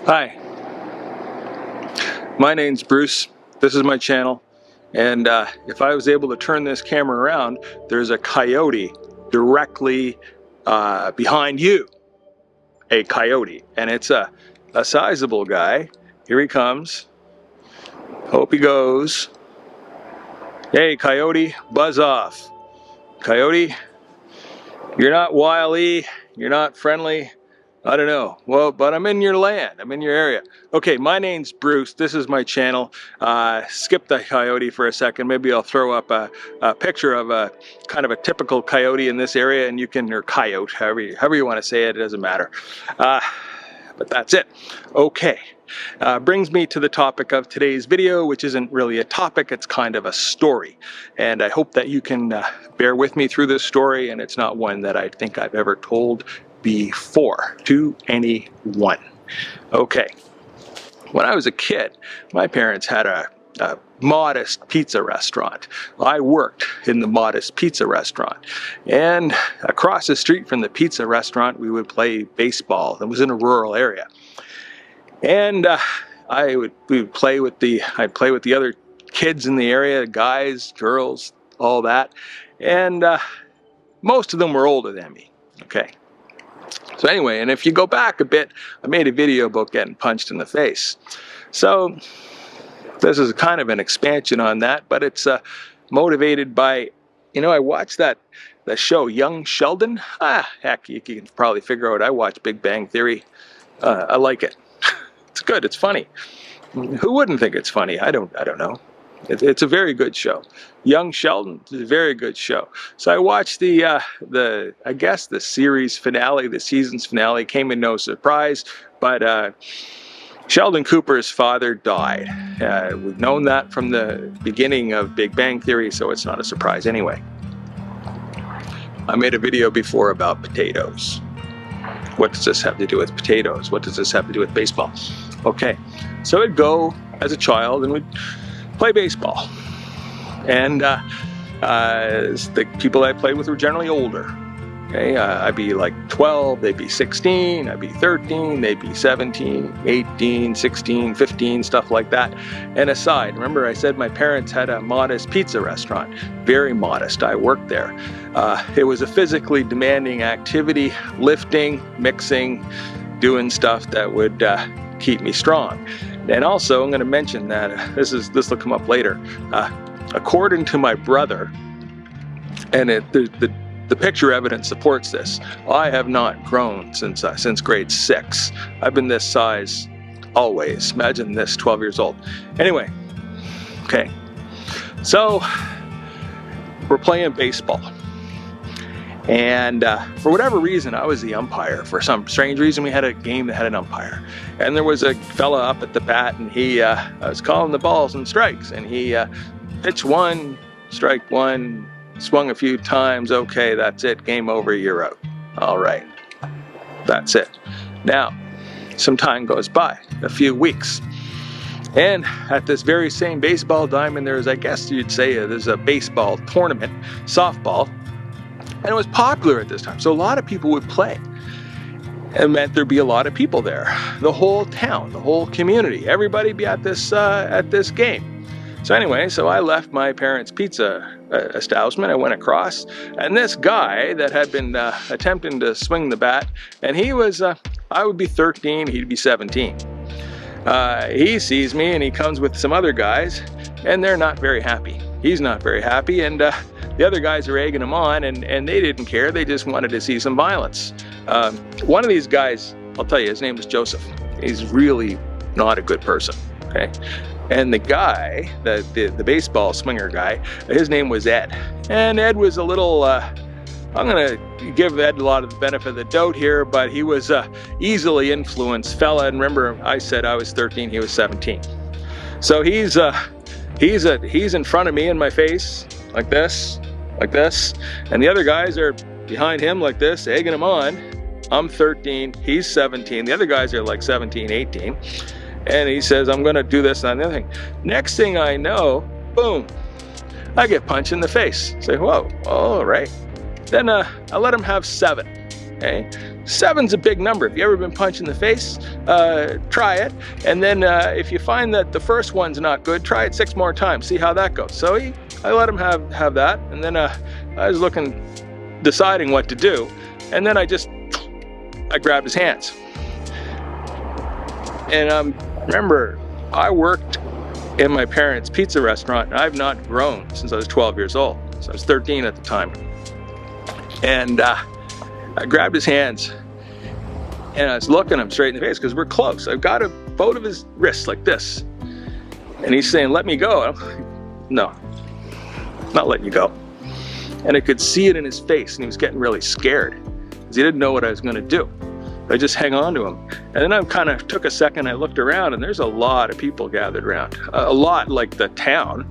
Hi, my name's Bruce. This is my channel, and if I was able to turn this camera around, there's a coyote directly behind you. A coyote, and it's a sizable guy. Here he comes. Hope he goes. Hey, coyote, buzz off. Coyote, you're not wily, you're not friendly. I don't know. Well, but I'm in your land. I'm in your area. Okay, my name's Bruce. This is my channel. Skip the coyote for a second. Maybe I'll throw up a picture of a kind of a typical coyote in this area, and you can, or coyote, however you want to say it, it doesn't matter. But that's it. Okay. Brings me to the topic of today's video, which isn't really a topic, it's kind of a story. And I hope that you can bear with me through this story, and it's not one that I think I've ever told before to anyone. Okay. When I was a kid, my parents had a modest pizza restaurant. I worked in the modest pizza restaurant, and across the street from the pizza restaurant we would play baseball. It was in a rural area, and I'd play with the other kids in the area, guys, girls, all that, and most of them were older than me. Okay. So anyway, and if you go back a bit, I made a video about getting punched in the face. So this is kind of an expansion on that, but it's motivated by, I watched the show Young Sheldon. Heck, you can probably figure out I watch Big Bang Theory. I like it. It's good. It's funny. Who wouldn't think it's funny? I don't know. It's a very good show. Young Sheldon is a very good show. So I watched the series finale, the season's finale. Came in no surprise, but Sheldon Cooper's father died. We've known that from the beginning of Big Bang Theory, so it's not a surprise anyway. I made a video before about potatoes. What does this have to do with potatoes? What does this have to do with baseball? Okay, so I'd go as a child and we'd play baseball. And the people I played with were generally older. Okay, I'd be like 12, they'd be 16, I'd be 13, they'd be 17, 18, 16, 15, stuff like that. And aside, remember I said my parents had a modest pizza restaurant. Very modest. I worked there. It was a physically demanding activity, lifting, mixing, doing stuff that would keep me strong. And also, I'm going to mention that this will come up later. According to my brother, and the picture evidence supports this, I have not grown since grade 6. I've been this size always. Imagine this, 12 years old. Anyway, okay. So we're playing baseball. And for whatever reason, I was the umpire. For some strange reason, we had a game that had an umpire. And there was a fella up at the bat, and he was calling the balls and strikes. And he pitched one, strike one, swung a few times. Okay, that's it. Game over. You're out. All right. That's it. Now, some time goes by, a few weeks. And at this very same baseball diamond, there's, I guess you'd say, there's a baseball tournament, softball. And it was popular at this time, so a lot of people would play. It meant there'd be a lot of people there. The whole town, the whole community, everybody be at this game. So anyway, so I left my parents' pizza establishment. I went across, and this guy that had been attempting to swing the bat, and he was, I would be 13, he'd be 17. He sees me, and he comes with some other guys, and they're not very happy. He's not very happy, and the other guys are egging him on, and they didn't care. They just wanted to see some violence. One of these guys, I'll tell you, his name was Joseph. He's really not a good person, okay? And the guy, the baseball swinger guy, his name was Ed. And Ed was a little, I'm going to give Ed a lot of the benefit of the doubt here, but he was easily influenced fella. And remember, I said I was 13, he was 17. So he's in front of me in my face, like this, and the other guys are behind him like this, egging him on. I'm 13, he's 17, the other guys are like 17, 18, and he says, I'm going to do this and the other thing. Next thing I know, boom, I get punched in the face. Say, whoa, all right. Then I let him have 7. Okay, 7's a big number. If you ever been punched in the face, try it. And then if you find that the first one's not good, try it 6 more times. See how that goes. So I let him have that, and then I was deciding what to do, and then I grabbed his hands. And remember, I worked in my parents' pizza restaurant, and I've not grown since I was 12 years old. So I was 13 at the time. And I grabbed his hands, and I was looking him straight in the face because we're close. I've got both of his wrists like this. And he's saying, "Let me go." I'm like, "No, not letting you go." And I could see it in his face, and he was getting really scared because he didn't know what I was going to do. I just hang on to him. And then I kind of took a second, I looked around, and there's a lot of people gathered around. A lot like the town.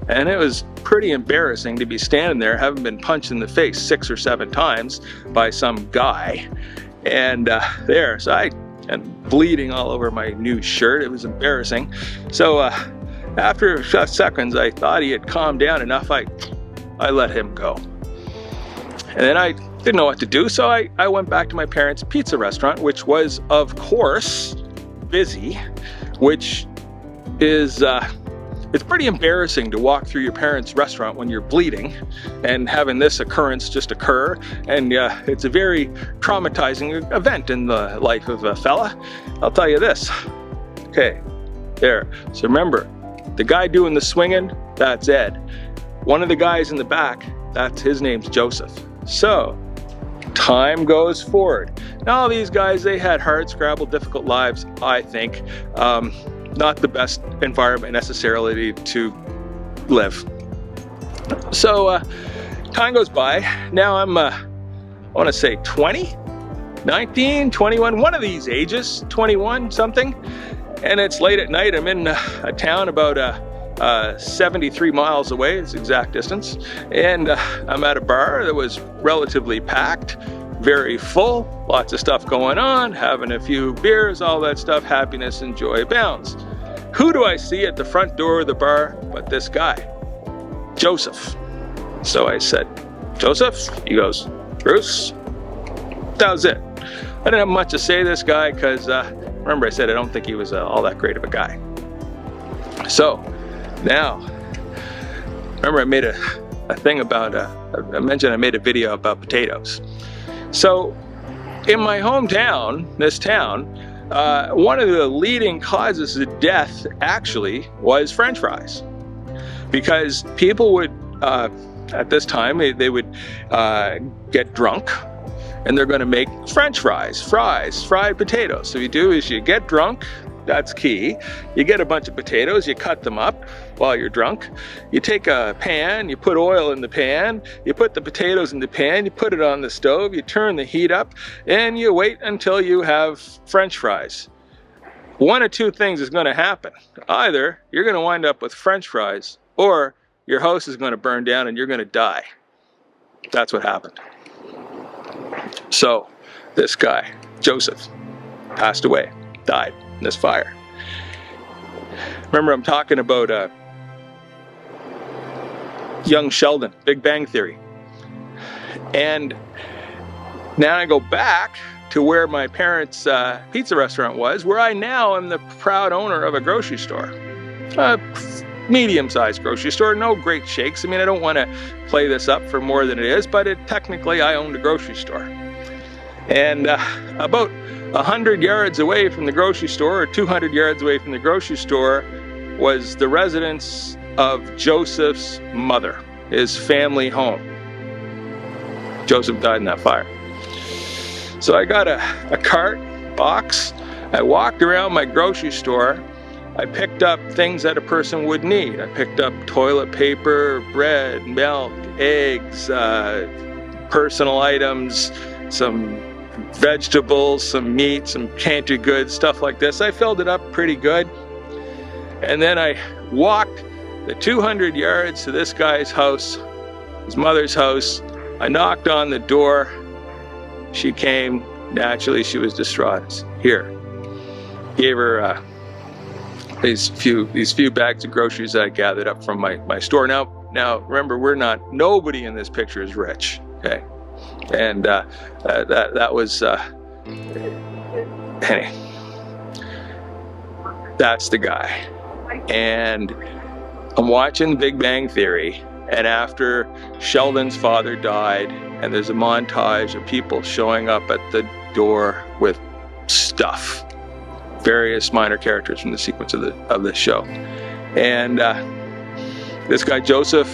And it was pretty embarrassing to be standing there, having been punched in the face 6 or 7 times by some guy. And and bleeding all over my new shirt. It was embarrassing. So after a few seconds, I thought he had calmed down enough. I let him go. And then I didn't know what to do, so I went back to my parents' pizza restaurant, which was, of course, busy, which is, it's pretty embarrassing to walk through your parents' restaurant when you're bleeding and having this occurrence just occur. And it's a very traumatizing event in the life of a fella. I'll tell you this. Okay, there. So remember, the guy doing the swinging, that's Ed. One of the guys in the back, his name's Joseph. So, time goes forward. Now, all these guys, they had hard, scrabble, difficult lives, I think. Not the best environment necessarily to live. So, time goes by. Now I'm, I want to say 20, 19, 21, one of these ages, 21 something. And it's late at night. I'm in a town about 73 miles away, it's the exact distance, and I'm at a bar that was relatively packed, very full, lots of stuff going on, having a few beers, all that stuff, happiness and joy abounds. Who do I see at the front door of the bar but this guy, Joseph? So I said, "Joseph?" He goes, "Bruce." That was it. I didn't have much to say to this guy because, remember I said I don't think he was all that great of a guy. So, now, remember I made a thing about, I mentioned I made a video about potatoes. So, in my hometown, this town, one of the leading causes of death actually was French fries. Because people would, at this time, they would get drunk, and they're going to make French fries, fried potatoes. So what you do is you get drunk. That's key. You get a bunch of potatoes, you cut them up while you're drunk. You take a pan, you put oil in the pan, you put the potatoes in the pan, you put it on the stove, you turn the heat up, and you wait until you have French fries. One of two things is going to happen. Either you're going to wind up with French fries, or your house is going to burn down and you're going to die. That's what happened. So, this guy, Joseph, passed away, died in this fire. Remember, I'm talking about young Sheldon, Big Bang Theory. And now I go back to where my parents' pizza restaurant was, where I now am the proud owner of a grocery store. A medium-sized grocery store, no great shakes. I mean, I don't want to play this up for more than it is, but technically I owned a grocery store. And about 100 yards away from the grocery store, or 200 yards away from the grocery store, was the residence of Joseph's mother, his family home. Joseph died in that fire. So I got a cart, box. I walked around my grocery store. I picked up things that a person would need. I picked up toilet paper, bread, milk, eggs, personal items, some vegetables, some meat, some pantry goods, stuff like this. I filled it up pretty good. And then I walked the 200 yards to this guy's house, his mother's house. I knocked on the door. She came. Naturally, she was distraught. Here. Gave her these few bags of groceries that I gathered up from my store. Now remember, nobody in this picture is rich, okay? And that was, anyway, that's the guy. And I'm watching Big Bang Theory, and after Sheldon's father died, and there's a montage of people showing up at the door with stuff, various minor characters from the sequence of the show. And this guy Joseph,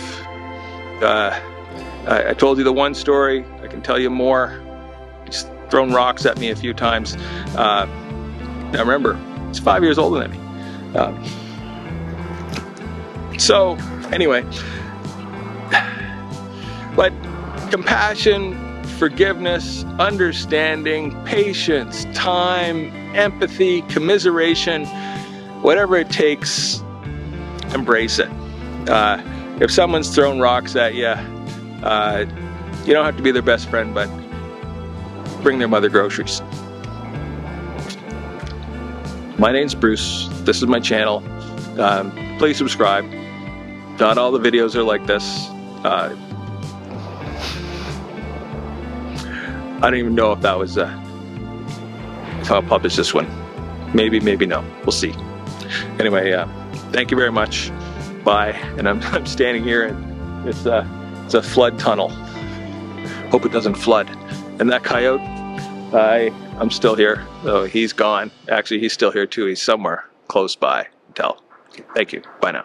I told you the one story. I can tell you more. He's thrown rocks at me a few times. Now remember, he's 5 years older than me. So anyway, but compassion, forgiveness, understanding, patience, time, empathy, commiseration, whatever it takes, embrace it. If someone's thrown rocks at you, you don't have to be their best friend, but bring their mother groceries. My name's Bruce. This is my channel. Please subscribe. Not all the videos are like this. I don't even know if that was if I'll publish this one. Maybe, maybe no. We'll see. Anyway, thank you very much. Bye. And I'm standing here, and it's a flood tunnel. Hope it doesn't flood. And that coyote, I'm still here. Oh, he's gone. Actually, he's still here too. He's somewhere close by. Thank you. Bye now.